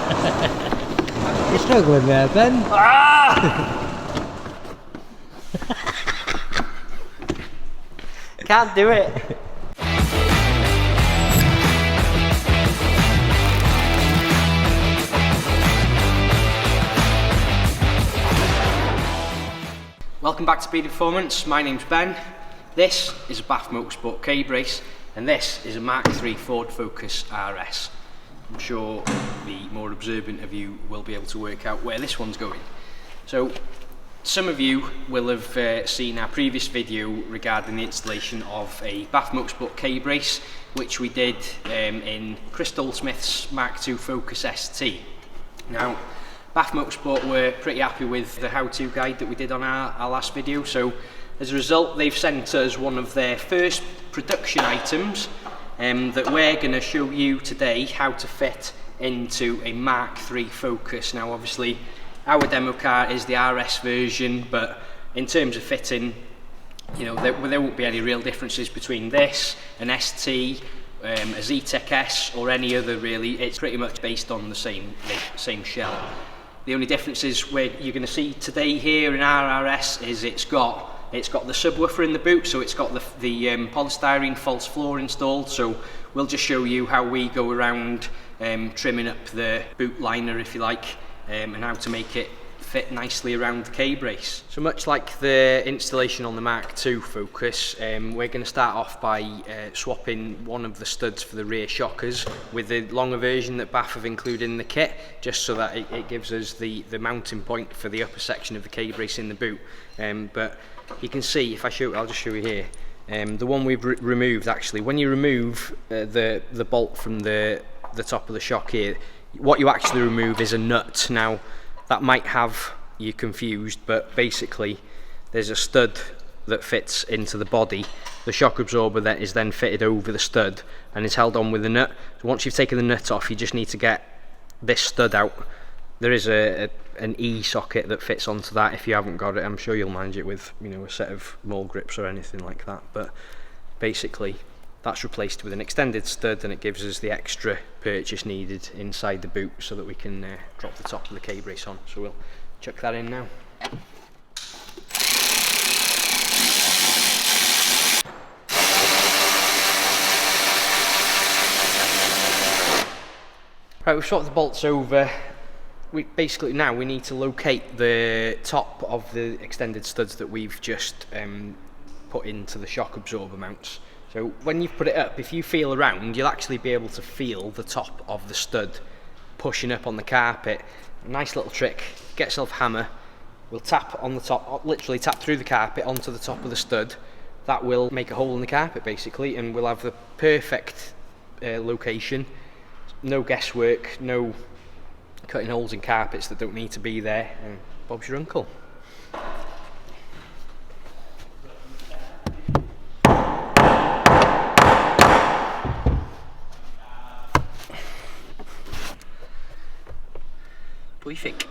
You're struggling there, Ben. Can't do it. Welcome back to Speed Performance. My name's Ben. This is a BAF Motorsport K-brace, and this is a Mk3 Ford Focus RS. I'm sure the more observant of you will be able to work out where this one's going. So, some of you will have seen our previous video regarding the installation of a BAF Motorsport K-brace, which we did in Crystal Smith's Mk2 Focus ST. Now, BAF Motorsport were pretty happy with the how-to guide that we did on our last video, so as a result they've sent us one of their first production items that we're going to show you today how to fit into a Mk3 Focus. Now obviously our demo car is the RS version, but in terms of fitting, you know, there won't be any real differences between this, an ST, a Zetec S or any other really. It's pretty much based on the same shell. The only differences where you're going to see today here in our RS is it's got the subwoofer in the boot, so it's got the polystyrene false floor installed. So we'll just show you how we go around trimming up the boot liner, if you like, and how to make it fit nicely around the K-brace. So much like the installation on the Mk2 Focus, we're going to start off by swapping one of the studs for the rear shockers with the longer version that BAF have included in the kit, just so that it gives us the mounting point for the upper section of the K-brace in the boot. But you can see, if I'll just show you here, the one we've removed, actually, when you remove the bolt from the top of the shock here, what you actually remove is a nut. Now that might have you confused, but basically there's a stud that fits into the body. The shock absorber that is then fitted over the stud and is held on with a nut. So once you've taken the nut off, you just need to get this stud out. There is an E socket that fits onto that. If you haven't got it, I'm sure you'll manage it with, you know, a set of mole grips or anything like that. But basically that's replaced with an extended stud, and it gives us the extra purchase needed inside the boot so that we can drop the top of the K-brace on. So we'll chuck that in now. Right, we've swapped the bolts over. We need to locate the top of the extended studs that we've just put into the shock absorber mounts. So when you've put it up, if you feel around, you'll actually be able to feel the top of the stud pushing up on the carpet. A nice little trick, get yourself a hammer, we'll tap on the top, literally tap through the carpet onto the top of the stud. That will make a hole in the carpet basically, and we'll have the perfect location. No guesswork, no cutting holes in carpets that don't need to be there, and Bob's your uncle. What do you think?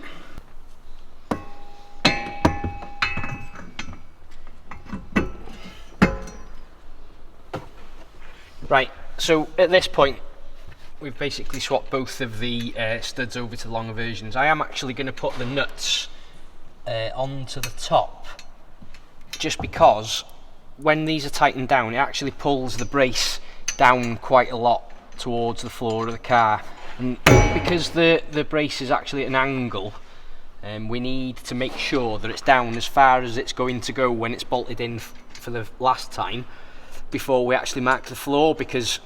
Right, so at this point we've basically swapped both of the studs over to the longer versions. I am actually going to put the nuts onto the top, just because when these are tightened down it actually pulls the brace down quite a lot towards the floor of the car. And because the brace is actually at an angle, we need to make sure that it's down as far as it's going to go when it's bolted in for the last time, before we actually mark the floor. Because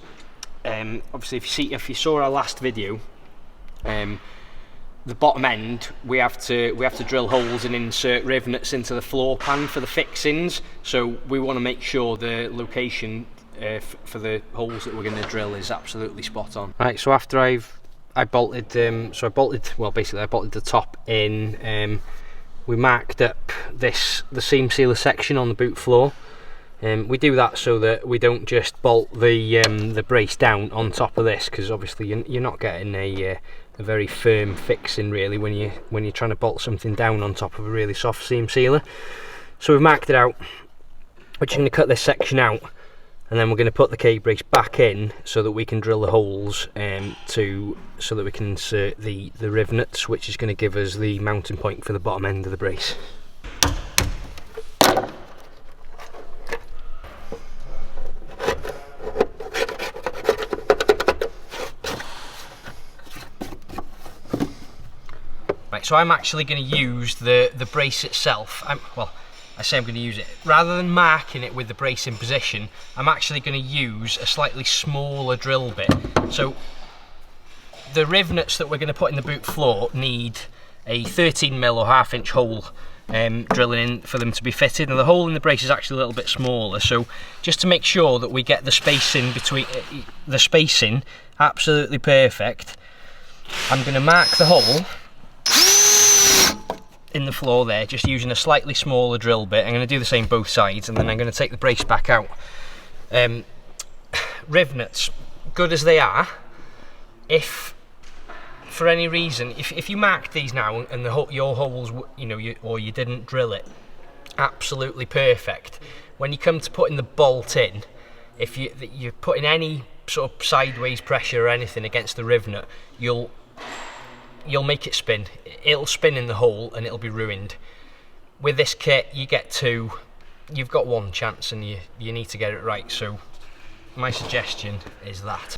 obviously if you saw our last video, the bottom end we have to drill holes and insert rivnuts into the floor pan for the fixings, so we want to make sure the location for the holes that we're going to drill is absolutely spot on. Right, so after I bolted the top in, we marked up the seam sealer section on the boot floor. We do that so that we don't just bolt the brace down on top of this, because obviously you're not getting a very firm fixing really when you're trying to bolt something down on top of a really soft seam sealer. So we've marked it out. We're just going to cut this section out, and then we're going to put the K-brace back in so that we can drill the holes so that we can insert the rivnuts, which is going to give us the mounting point for the bottom end of the brace. Right, so I'm actually going to use the brace itself. I say I'm going to use it. Rather than marking it with the brace in position, I'm actually going to use a slightly smaller drill bit. So the rivnuts that we're going to put in the boot floor need a 13mm or 1/2 inch hole drilling in for them to be fitted. Now the hole in the brace is actually a little bit smaller, so just to make sure that we get the spacing between the spacing absolutely perfect, I'm going to mark the hole in the floor there, just using a slightly smaller drill bit. I'm going to do the same both sides, and then I'm going to take the brace back out. Rivnuts, good as they are, if for any reason, if you marked these now and your holes, or you didn't drill it absolutely perfect, when you come to putting the bolt in, if you're putting any sort of sideways pressure or anything against the rivnut, you'll make it spin. It'll spin in the hole and it'll be ruined. With this kit, you've got one chance, and you need to get it right. So my suggestion is that.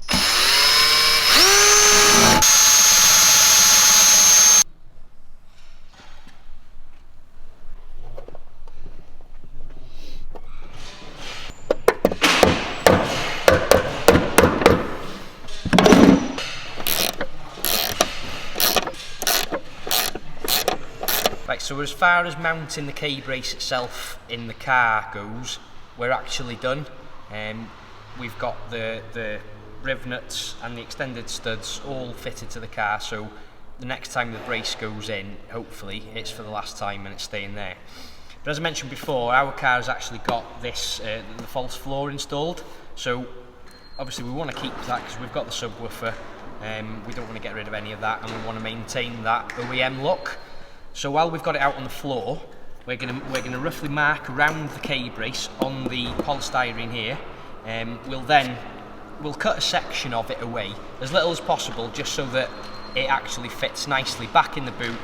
Right, so as far as mounting the K-brace itself in the car goes, we're actually done. We've got the rivnuts and the extended studs all fitted to the car, so the next time the brace goes in, hopefully it's for the last time and it's staying there. But as I mentioned before, our car has actually got this the false floor installed, so obviously we want to keep that because we've got the subwoofer. We don't want to get rid of any of that, and we want to maintain that OEM look. So while we've got it out on the floor, we're gonna roughly mark around the K-brace on the polystyrene here. We'll cut a section of it away, as little as possible, just so that it actually fits nicely back in the boot,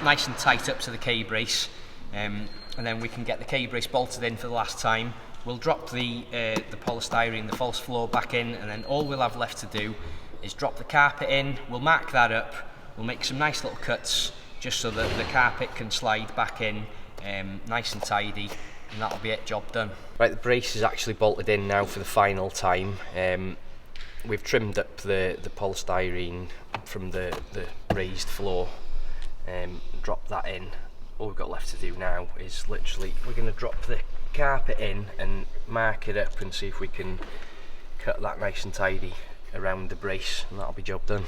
nice and tight up to the K-brace, and then we can get the K-brace bolted in for the last time. We'll drop the polystyrene, the false floor back in, and then all we'll have left to do is drop the carpet in. We'll mark that up. We'll make some nice little cuts, just so that the carpet can slide back in nice and tidy, and that'll be it, job done. Right, the brace is actually bolted in now for the final time. We've trimmed up the polystyrene from the raised floor, dropped that in. All we've got left to do now is literally, we're going to drop the carpet in and mark it up and see if we can cut that nice and tidy around the brace, and that'll be job done.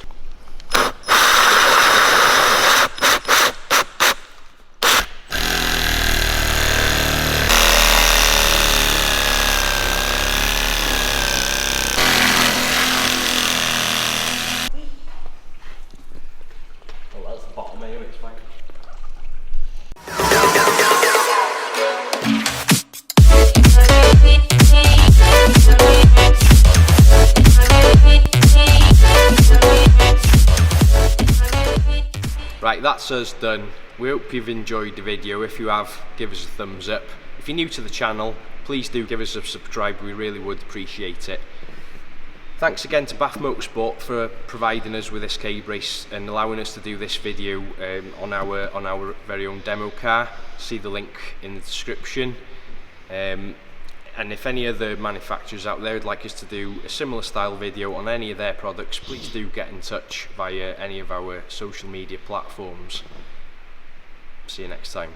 Right, that's us done. We hope you've enjoyed the video. If you have, give us a thumbs up. If you're new to the channel, please do give us a subscribe, we really would appreciate it. Thanks again to BAF Motorsport for providing us with this K-brace and allowing us to do this video on our very own demo car. See the link in the description. And if any other manufacturers out there would like us to do a similar style video on any of their products, please do get in touch via any of our social media platforms. See you next time.